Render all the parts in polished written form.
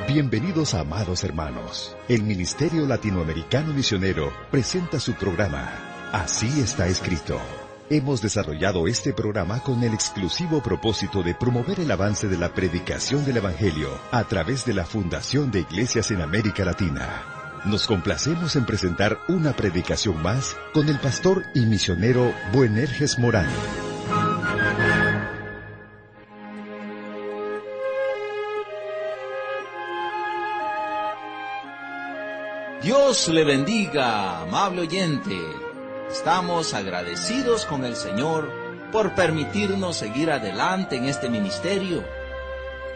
Bienvenidos, amados hermanos. El Ministerio Latinoamericano Misionero presenta su programa, Así está escrito. Hemos desarrollado este programa con el exclusivo propósito de promover el avance de la predicación del Evangelio a través de la Fundación de Iglesias en América Latina. Nos complacemos en presentar una predicación más con el pastor y misionero Boanerges Morán. Dios le bendiga, amable oyente. Estamos agradecidos con el Señor por permitirnos seguir adelante en este ministerio,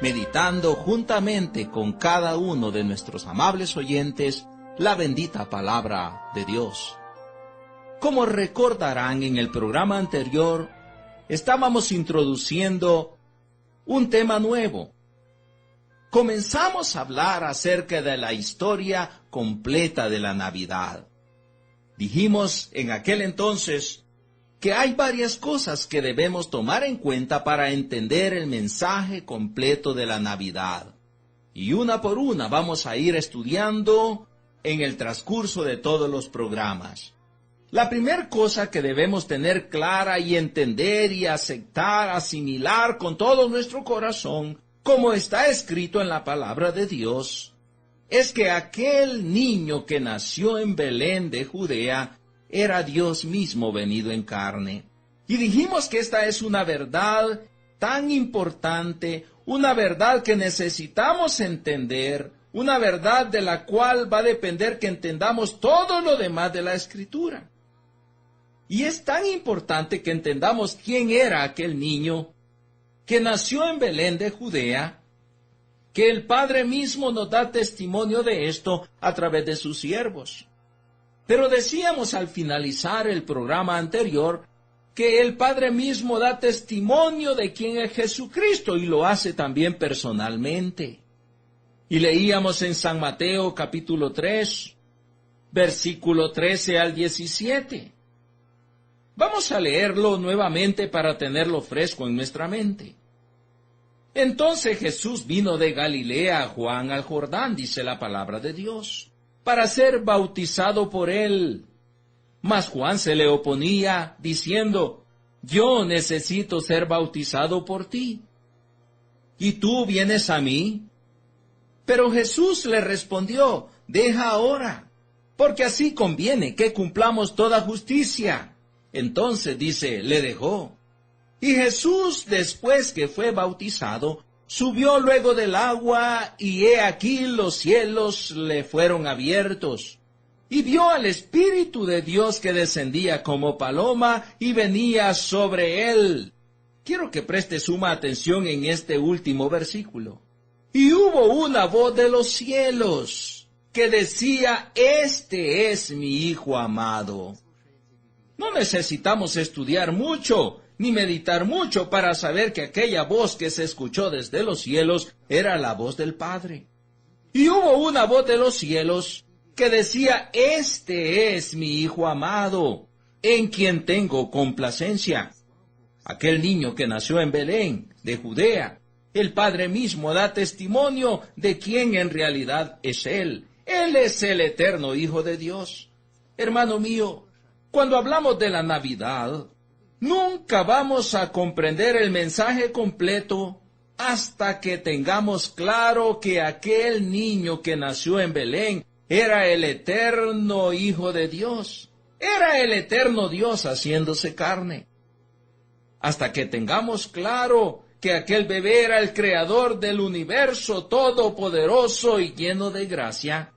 meditando juntamente con cada uno de nuestros amables oyentes la bendita palabra de Dios. Como recordarán, en el programa anterior estábamos introduciendo un tema nuevo. Comenzamos a hablar acerca de la historia completa de la Navidad. Dijimos en aquel entonces que hay varias cosas que debemos tomar en cuenta para entender el mensaje completo de la Navidad. Y una por una vamos a ir estudiando en el transcurso de todos los programas. La primera cosa que debemos tener clara y entender y aceptar, asimilar con todo nuestro corazón, como está escrito en la palabra de Dios, es que aquel niño que nació en Belén de Judea era Dios mismo venido en carne. Y dijimos que esta es una verdad tan importante, una verdad que necesitamos entender, una verdad de la cual va a depender que entendamos todo lo demás de la Escritura. Y es tan importante que entendamos quién era aquel niño que nació en Belén de Judea, que el Padre mismo nos da testimonio de esto a través de sus siervos. Pero decíamos al finalizar el programa anterior que el Padre mismo da testimonio de quién es Jesucristo y lo hace también personalmente. Y leíamos en San Mateo capítulo 3, versículo 13 al 17. Vamos a leerlo nuevamente para tenerlo fresco en nuestra mente. Entonces Jesús vino de Galilea a Juan al Jordán, dice la palabra de Dios, para ser bautizado por él. Mas Juan se le oponía, diciendo, yo necesito ser bautizado por ti, ¿y tú vienes a mí? Pero Jesús le respondió, deja ahora, porque así conviene que cumplamos toda justicia. Entonces, dice, le dejó. Y Jesús, después que fue bautizado, subió luego del agua, y he aquí los cielos le fueron abiertos. Y vio al Espíritu de Dios que descendía como paloma y venía sobre él. Quiero que preste suma atención en este último versículo. Y hubo una voz de los cielos que decía, este es mi Hijo amado. No necesitamos estudiar mucho, ni meditar mucho para saber que aquella voz que se escuchó desde los cielos era la voz del Padre. Y hubo una voz de los cielos que decía, este es mi Hijo amado, en quien tengo complacencia. Aquel niño que nació en Belén, de Judea, el Padre mismo da testimonio de quién en realidad es Él. Él es el eterno Hijo de Dios. Hermano mío, cuando hablamos de la Navidad, nunca vamos a comprender el mensaje completo hasta que tengamos claro que aquel niño que nació en Belén era el eterno Hijo de Dios. Era el eterno Dios haciéndose carne. Hasta que tengamos claro que aquel bebé era el creador del universo todopoderoso y lleno de gracia,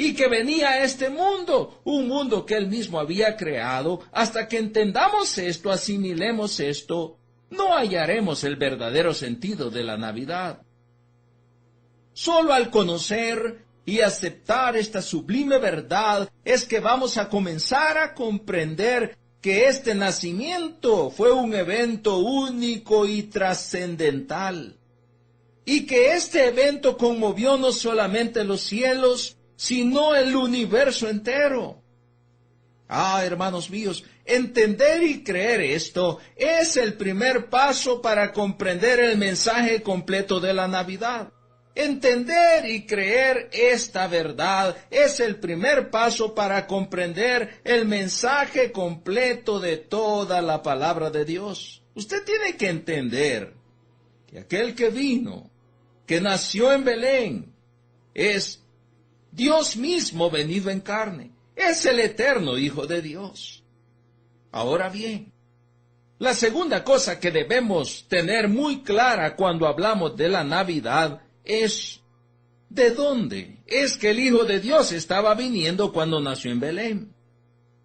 y que venía a este mundo, un mundo que Él mismo había creado. Hasta que entendamos esto, asimilemos esto, no hallaremos el verdadero sentido de la Navidad. Solo al conocer y aceptar esta sublime verdad es que vamos a comenzar a comprender que este nacimiento fue un evento único y trascendental, y que este evento conmovió no solamente los cielos, sino el universo entero. Hermanos míos, entender y creer esto es el primer paso para comprender el mensaje completo de la Navidad. Entender y creer esta verdad es el primer paso para comprender el mensaje completo de toda la palabra de Dios. Usted tiene que entender que aquel que vino, que nació en Belén, es Dios mismo venido en carne. Es el eterno Hijo de Dios. Ahora bien, la segunda cosa que debemos tener muy clara cuando hablamos de la Navidad es ¿de dónde es que el Hijo de Dios estaba viniendo cuando nació en Belén?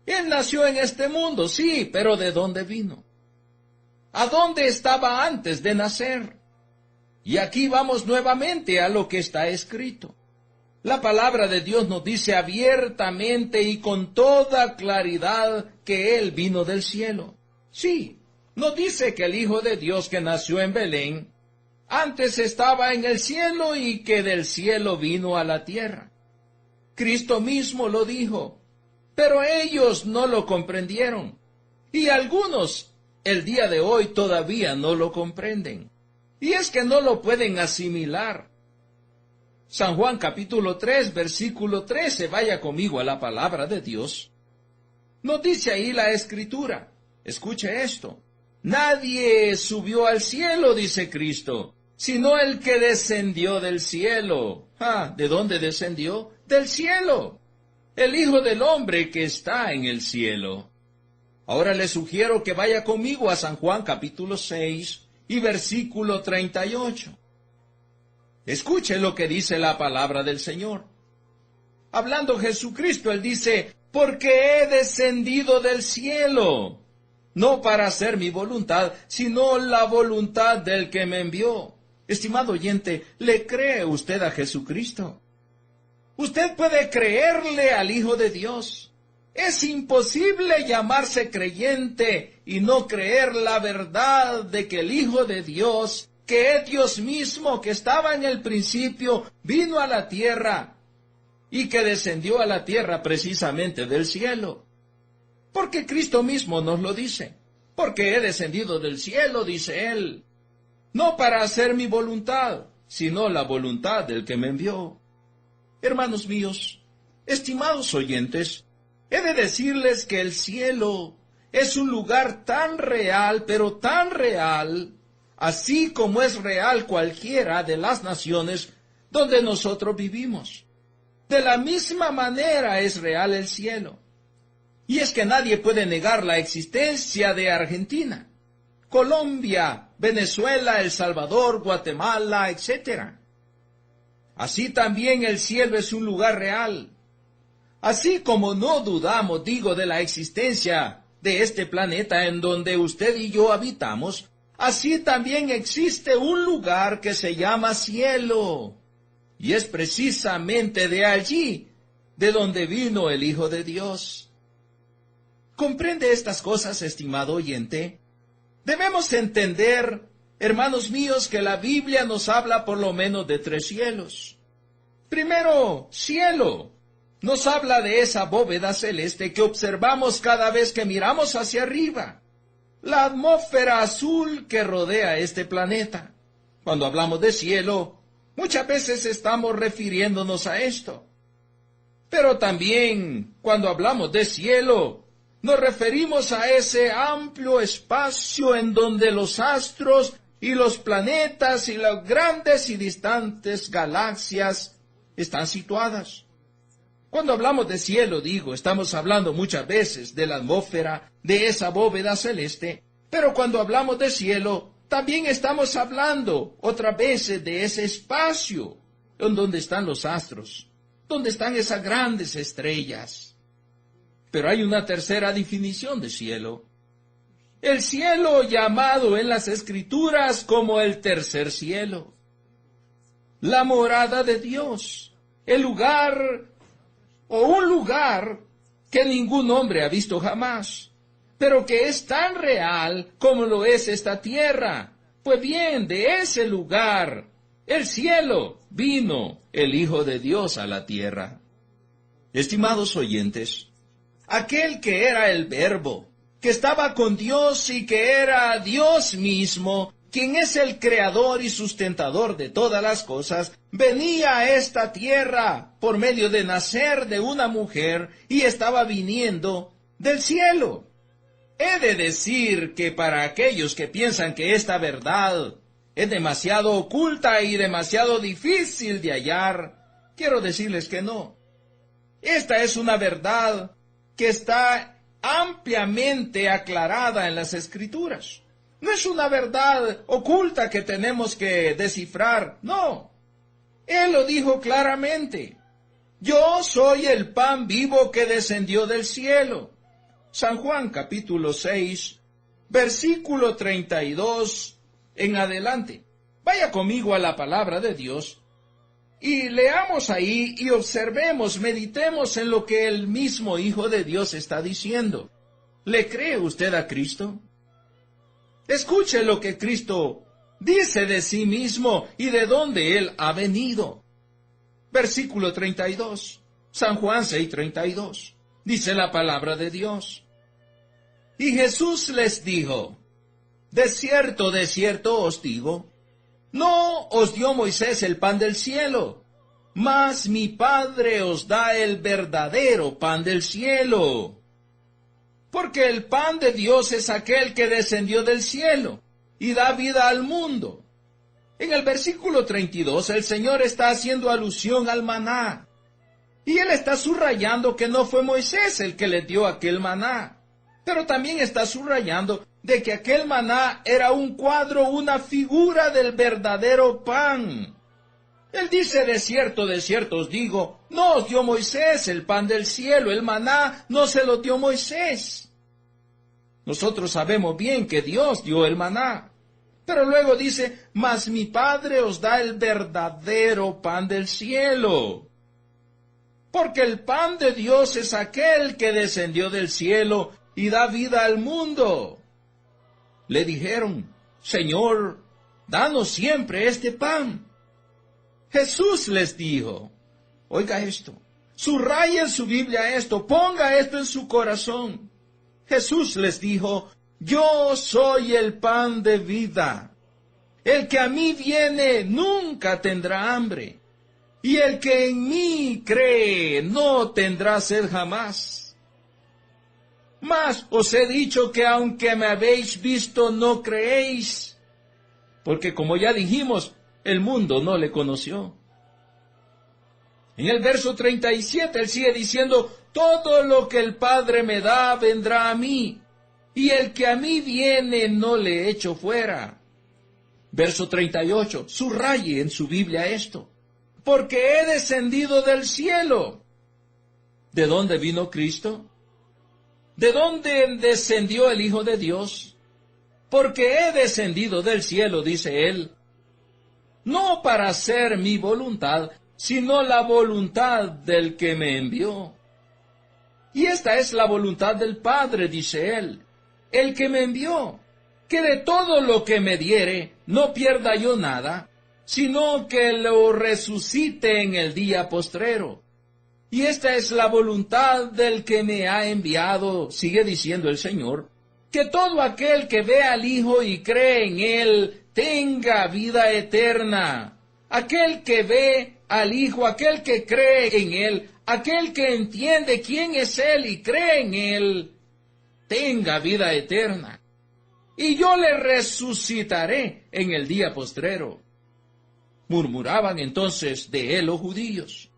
Él nació en este mundo, sí, pero ¿de dónde vino? ¿A dónde estaba antes de nacer? Y aquí vamos nuevamente a lo que está escrito. La palabra de Dios nos dice abiertamente y con toda claridad que Él vino del cielo. Sí, nos dice que el Hijo de Dios que nació en Belén antes estaba en el cielo y que del cielo vino a la tierra. Cristo mismo lo dijo, pero ellos no lo comprendieron. Y algunos el día de hoy todavía no lo comprenden. Y es que no lo pueden asimilar. San Juan capítulo 3, versículo 13, vaya conmigo a la palabra de Dios. Nos dice ahí la Escritura, escuche esto. Nadie subió al cielo, dice Cristo, sino el que descendió del cielo. ¿De dónde descendió? Del cielo. El Hijo del Hombre que está en el cielo. Ahora le sugiero que vaya conmigo a San Juan capítulo 6 y versículo 38. Escuche lo que dice la palabra del Señor. Hablando Jesucristo, Él dice, porque he descendido del cielo, no para hacer mi voluntad, sino la voluntad del que me envió. Estimado oyente, ¿le cree usted a Jesucristo? Usted puede creerle al Hijo de Dios. Es imposible llamarse creyente y no creer la verdad de que el Hijo de Dios, que es Dios mismo, que estaba en el principio, vino a la tierra y que descendió a la tierra precisamente del cielo. Porque Cristo mismo nos lo dice. Porque he descendido del cielo, dice Él, no para hacer mi voluntad, sino la voluntad del que me envió. Hermanos míos, estimados oyentes, he de decirles que el cielo es un lugar tan real, pero tan real, así como es real cualquiera de las naciones donde nosotros vivimos. De la misma manera es real el cielo. Y es que nadie puede negar la existencia de Argentina, Colombia, Venezuela, El Salvador, Guatemala, etc. Así también el cielo es un lugar real. Así como no dudamos, de la existencia de este planeta en donde usted y yo habitamos, así también existe un lugar que se llama cielo. Y es precisamente de allí de donde vino el Hijo de Dios. ¿Comprende estas cosas, estimado oyente? Debemos entender, hermanos míos, que la Biblia nos habla por lo menos de 3 cielos. Primero, cielo. Nos habla de esa bóveda celeste que observamos cada vez que miramos hacia arriba. La atmósfera azul que rodea este planeta. Cuando hablamos de cielo, muchas veces estamos refiriéndonos a esto. Pero también, cuando hablamos de cielo, nos referimos a ese amplio espacio en donde los astros y los planetas y las grandes y distantes galaxias están situadas. Cuando hablamos de cielo, estamos hablando muchas veces de la atmósfera, de esa bóveda celeste, pero cuando hablamos de cielo, también estamos hablando otras veces de ese espacio en donde están los astros, donde están esas grandes estrellas. Pero hay una tercera definición de cielo. El cielo llamado en las Escrituras como el tercer cielo. La morada de Dios, el lugar o un lugar que ningún hombre ha visto jamás, pero que es tan real como lo es esta tierra. Pues bien, de ese lugar, el cielo, vino el Hijo de Dios a la tierra. Estimados oyentes, aquel que era el Verbo, que estaba con Dios y que era Dios mismo, quien es el creador y sustentador de todas las cosas, venía a esta tierra por medio de nacer de una mujer y estaba viniendo del cielo. He de decir que para aquellos que piensan que esta verdad es demasiado oculta y demasiado difícil de hallar, quiero decirles que no. Esta es una verdad que está ampliamente aclarada en las Escrituras. No es una verdad oculta que tenemos que descifrar, no. Él lo dijo claramente. Yo soy el pan vivo que descendió del cielo. San Juan capítulo 6, versículo 32 en adelante. Vaya conmigo a la palabra de Dios y leamos ahí y observemos, meditemos en lo que el mismo Hijo de Dios está diciendo. ¿Le cree usted a Cristo? Escuche lo que Cristo dice de sí mismo y de dónde Él ha venido. Versículo 32, San Juan 6:32. Dice la palabra de Dios. Y Jesús les dijo, de cierto os digo, no os dio Moisés el pan del cielo, mas mi Padre os da el verdadero pan del cielo. Porque el pan de Dios es aquel que descendió del cielo y da vida al mundo. En el versículo 32 el Señor está haciendo alusión al maná. Y Él está subrayando que no fue Moisés el que le dio aquel maná. Pero también está subrayando de que aquel maná era un cuadro, una figura del verdadero pan. Él dice, de cierto os digo, no os dio Moisés el pan del cielo, el maná no se lo dio Moisés. Nosotros sabemos bien que Dios dio el maná. Pero luego dice, mas mi Padre os da el verdadero pan del cielo. Porque el pan de Dios es aquel que descendió del cielo y da vida al mundo. Le dijeron, Señor, danos siempre este pan. Jesús les dijo, oiga esto, subraya en su Biblia esto, ponga esto en su corazón. Jesús les dijo, yo soy el pan de vida. El que a mí viene nunca tendrá hambre, y el que en mí cree no tendrá sed jamás. Mas os he dicho que aunque me habéis visto no creéis, porque como ya dijimos, el mundo no le conoció. En el verso 37 él sigue diciendo, todo lo que el Padre me da vendrá a mí, y el que a mí viene no le echo fuera. Verso 38, subraye en su Biblia esto, porque he descendido del cielo. ¿De dónde vino Cristo? ¿De dónde descendió el Hijo de Dios? Porque he descendido del cielo, dice él, no para hacer mi voluntad, sino la voluntad del que me envió. Y esta es la voluntad del Padre, dice él, el que me envió, que de todo lo que me diere, no pierda yo nada, sino que lo resucite en el día postrero. Y esta es la voluntad del que me ha enviado, sigue diciendo el Señor, que todo aquel que ve al Hijo y cree en Él, tenga vida eterna. Aquel que ve al Hijo, aquel que cree en Él, aquel que entiende quién es Él y cree en Él, tenga vida eterna. Y yo le resucitaré en el día postrero. Murmuraban entonces de él los judíos.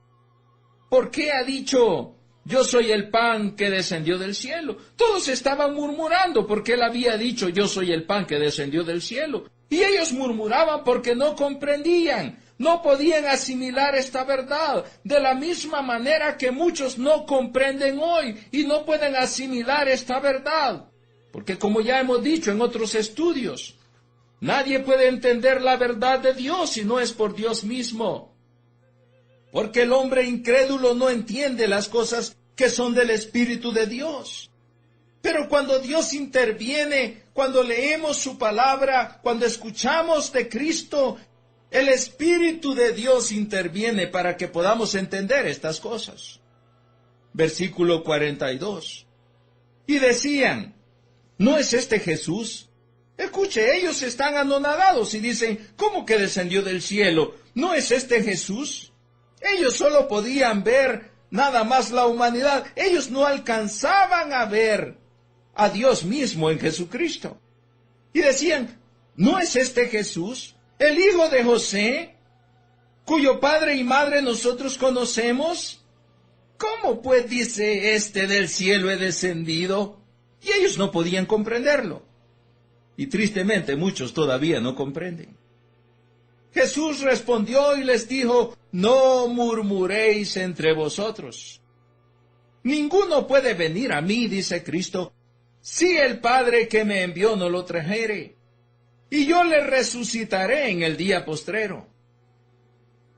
¿Por qué ha dicho, yo soy el pan que descendió del cielo? Todos estaban murmurando porque él había dicho, yo soy el pan que descendió del cielo. Y ellos murmuraban porque no comprendían, no podían asimilar esta verdad, de la misma manera que muchos no comprenden hoy y no pueden asimilar esta verdad. Porque como ya hemos dicho en otros estudios, nadie puede entender la verdad de Dios si no es por Dios mismo. Porque el hombre incrédulo no entiende las cosas que son del Espíritu de Dios. Pero cuando Dios interviene, cuando leemos su palabra, cuando escuchamos de Cristo, el Espíritu de Dios interviene para que podamos entender estas cosas. Versículo 42. Y decían, ¿no es este Jesús, Escuche, ellos están anonadados y dicen, ¿cómo que descendió del cielo? ¿No es este Jesús? Ellos solo podían ver nada más la humanidad. Ellos no alcanzaban a ver a Dios mismo en Jesucristo. Y decían, ¿no es este Jesús, el hijo de José, cuyo padre y madre nosotros conocemos? ¿Cómo pues dice este del cielo he descendido? Y ellos no podían comprenderlo. Y tristemente muchos todavía no comprenden. Jesús respondió y les dijo, no murmuréis entre vosotros. Ninguno puede venir a mí, dice Cristo, si el Padre que me envió no lo trajere, y yo le resucitaré en el día postrero.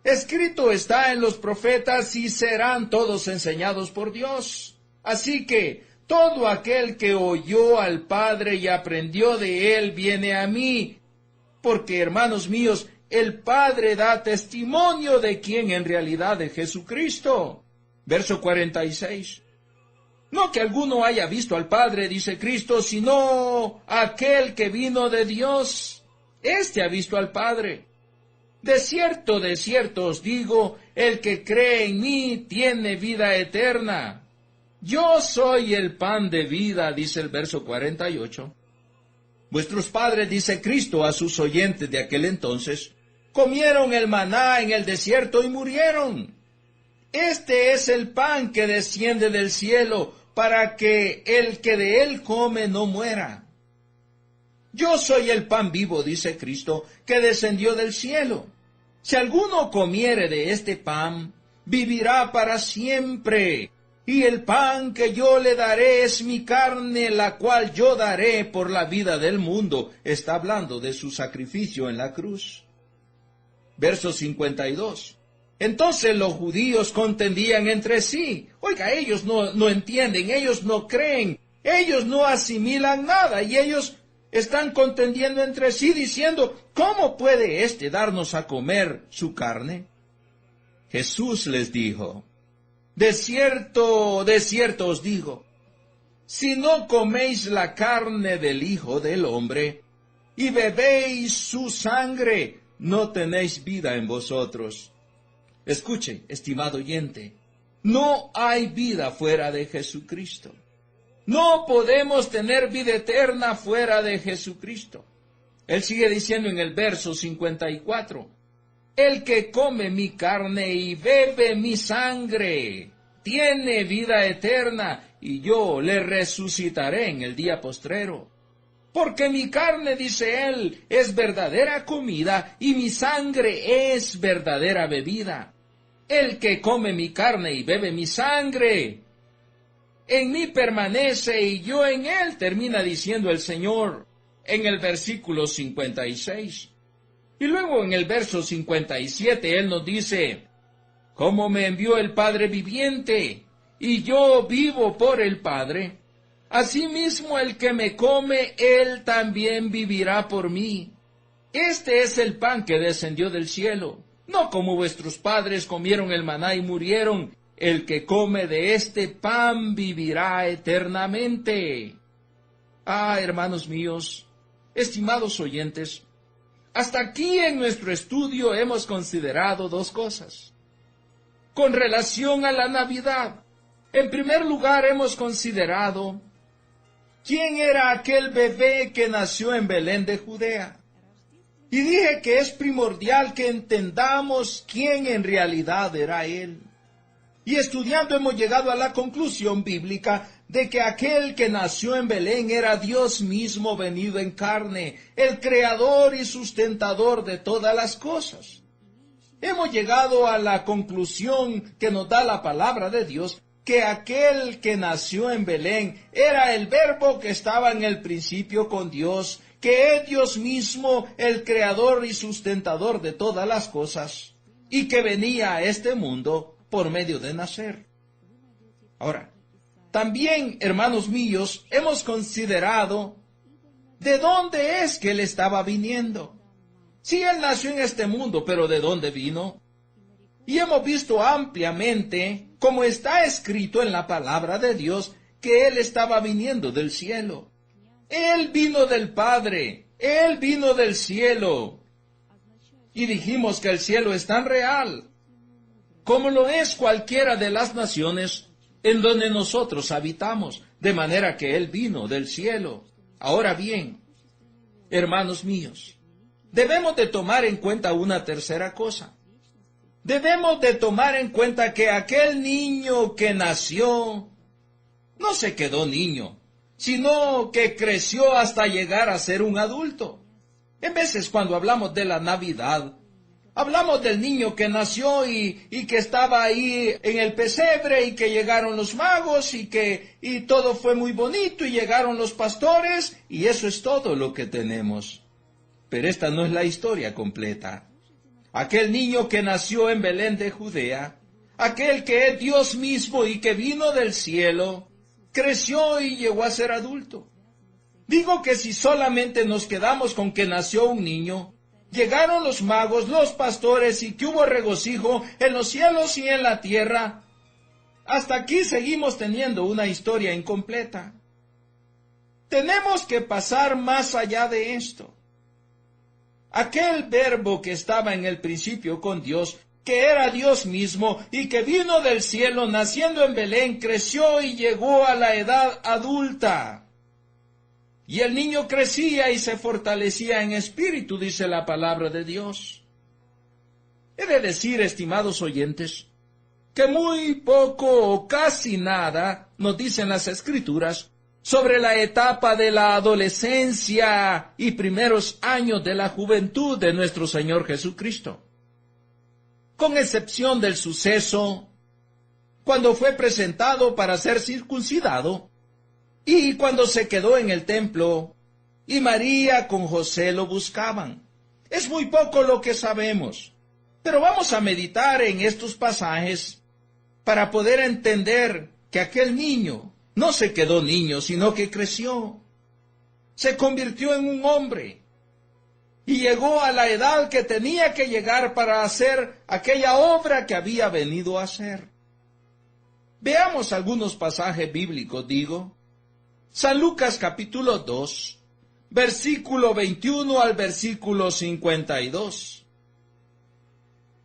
Escrito está en los profetas y serán todos enseñados por Dios. Así que todo aquel que oyó al Padre y aprendió de él viene a mí, porque, hermanos míos, el Padre da testimonio de quién en realidad es Jesucristo. Verso 46. No que alguno haya visto al Padre, dice Cristo, sino aquel que vino de Dios. Este ha visto al Padre. De cierto os digo, el que cree en mí tiene vida eterna. Yo soy el pan de vida, dice el verso 48. Vuestros padres, dice Cristo a sus oyentes de aquel entonces, comieron el maná en el desierto y murieron. Este es el pan que desciende del cielo, para que el que de él come no muera. Yo soy el pan vivo, dice Cristo, que descendió del cielo. Si alguno comiere de este pan, vivirá para siempre. Y el pan que yo le daré es mi carne, la cual yo daré por la vida del mundo. Está hablando de su sacrificio en la cruz. Verso 52. Entonces los judíos contendían entre sí. Oiga, ellos no entienden, ellos no creen, ellos no asimilan nada, y ellos están contendiendo entre sí diciendo, ¿cómo puede éste darnos a comer su carne? Jesús les dijo, de cierto os digo, si no coméis la carne del Hijo del Hombre y bebéis su sangre, no tenéis vida en vosotros. Escuche, estimado oyente, no hay vida fuera de Jesucristo. No podemos tener vida eterna fuera de Jesucristo. Él sigue diciendo en el verso 54, el que come mi carne y bebe mi sangre, tiene vida eterna, y yo le resucitaré en el día postrero. Porque mi carne, dice él, es verdadera comida, y mi sangre es verdadera bebida. El que come mi carne y bebe mi sangre, en mí permanece y yo en él, termina diciendo el Señor en el versículo 56. Y luego en el verso 57 Él nos dice, como me envió el Padre viviente, y yo vivo por el Padre, asimismo el que me come, él también vivirá por mí. Este es el pan que descendió del cielo, no como vuestros padres comieron el maná y murieron. El que come de este pan vivirá eternamente. Ah, hermanos míos, estimados oyentes, hasta aquí en nuestro estudio hemos considerado dos cosas. Con relación a la Navidad, en primer lugar hemos considerado quién era aquel bebé que nació en Belén de Judea. Y dije que es primordial que entendamos quién en realidad era él. Y estudiando hemos llegado a la conclusión bíblica de que aquel que nació en Belén era Dios mismo venido en carne, el creador y sustentador de todas las cosas. Hemos llegado a la conclusión que nos da la palabra de Dios, que aquel que nació en Belén era el Verbo que estaba en el principio con Dios, que es Dios mismo el creador y sustentador de todas las cosas, y que venía a este mundo por medio de nacer. Ahora, también, hermanos míos, hemos considerado de dónde es que él estaba viniendo. Sí, él nació en este mundo, pero ¿de dónde vino? Y hemos visto ampliamente, como está escrito en la palabra de Dios, que él estaba viniendo del cielo. Él vino del Padre, Él vino del cielo. Y dijimos que el cielo es tan real como lo es cualquiera de las naciones en donde nosotros habitamos, de manera que Él vino del cielo. Ahora bien, hermanos míos, debemos de tomar en cuenta una tercera cosa. Debemos de tomar en cuenta que aquel niño que nació no se quedó niño, sino que creció hasta llegar a ser un adulto. En veces cuando hablamos de la Navidad, hablamos del niño que nació y que estaba ahí en el pesebre y que llegaron los magos y todo fue muy bonito y llegaron los pastores y eso es todo lo que tenemos. Pero esta no es la historia completa. Aquel niño que nació en Belén de Judea, aquel que es Dios mismo y que vino del cielo, creció y llegó a ser adulto. Digo que si solamente nos quedamos con que nació un niño, llegaron los magos, los pastores y que hubo regocijo en los cielos y en la tierra, hasta aquí seguimos teniendo una historia incompleta. Tenemos que pasar más allá de esto. Aquel verbo que estaba en el principio con Dios, que era Dios mismo y que vino del cielo naciendo en Belén, creció y llegó a la edad adulta. Y el niño crecía y se fortalecía en espíritu, dice la palabra de Dios. He de decir, estimados oyentes, que muy poco o casi nada nos dicen las Escrituras sobre la etapa de la adolescencia y primeros años de la juventud de nuestro Señor Jesucristo. Con excepción del suceso cuando fue presentado para ser circuncidado, y cuando se quedó en el templo, y María con José lo buscaban. Es muy poco lo que sabemos, pero vamos a meditar en estos pasajes para poder entender que aquel niño no se quedó niño, sino que creció. Se convirtió en un hombre y llegó a la edad que tenía que llegar para hacer aquella obra que había venido a hacer. Veamos algunos pasajes bíblicos, San Lucas capítulo 2, versículo 21 al versículo 52.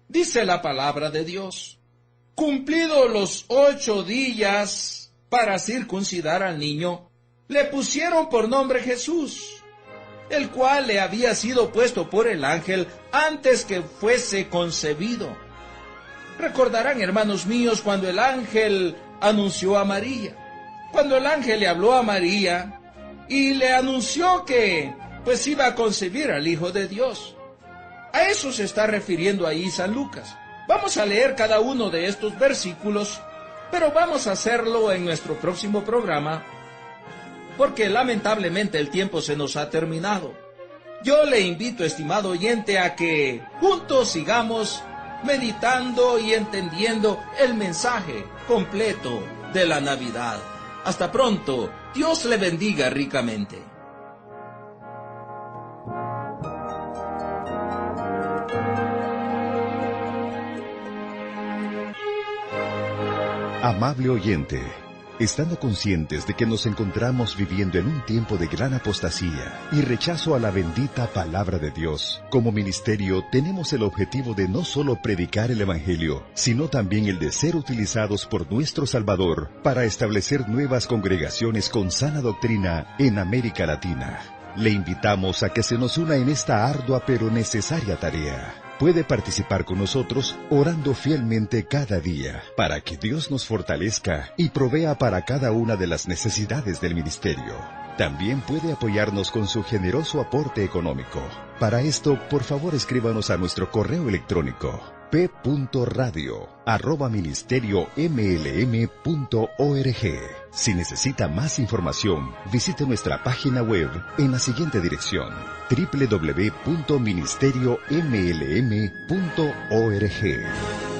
Dice la palabra de Dios: cumplidos los 8 días para circuncidar al niño, le pusieron por nombre Jesús, el cual le había sido puesto por el ángel antes que fuese concebido. Recordarán, hermanos míos, cuando el ángel anunció a María. Cuando el ángel le habló a María y le anunció que iba a concebir al Hijo de Dios. A eso se está refiriendo ahí San Lucas. Vamos a leer cada uno de estos versículos, pero vamos a hacerlo en nuestro próximo programa, porque lamentablemente el tiempo se nos ha terminado. Yo le invito, estimado oyente, a que juntos sigamos meditando y entendiendo el mensaje completo de la Navidad. Hasta pronto. Dios le bendiga ricamente. Amable oyente, estando conscientes de que nos encontramos viviendo en un tiempo de gran apostasía y rechazo a la bendita palabra de Dios, como ministerio tenemos el objetivo de no solo predicar el Evangelio, sino también el de ser utilizados por nuestro Salvador para establecer nuevas congregaciones con sana doctrina en América Latina. Le invitamos a que se nos una en esta ardua pero necesaria tarea. Puede participar con nosotros orando fielmente cada día para que Dios nos fortalezca y provea para cada una de las necesidades del ministerio. También puede apoyarnos con su generoso aporte económico. Para esto, por favor, escríbanos a nuestro correo electrónico p.radio@ministeriomlm.org. Si necesita más información, visite nuestra página web en la siguiente dirección: www.ministeriomlm.org.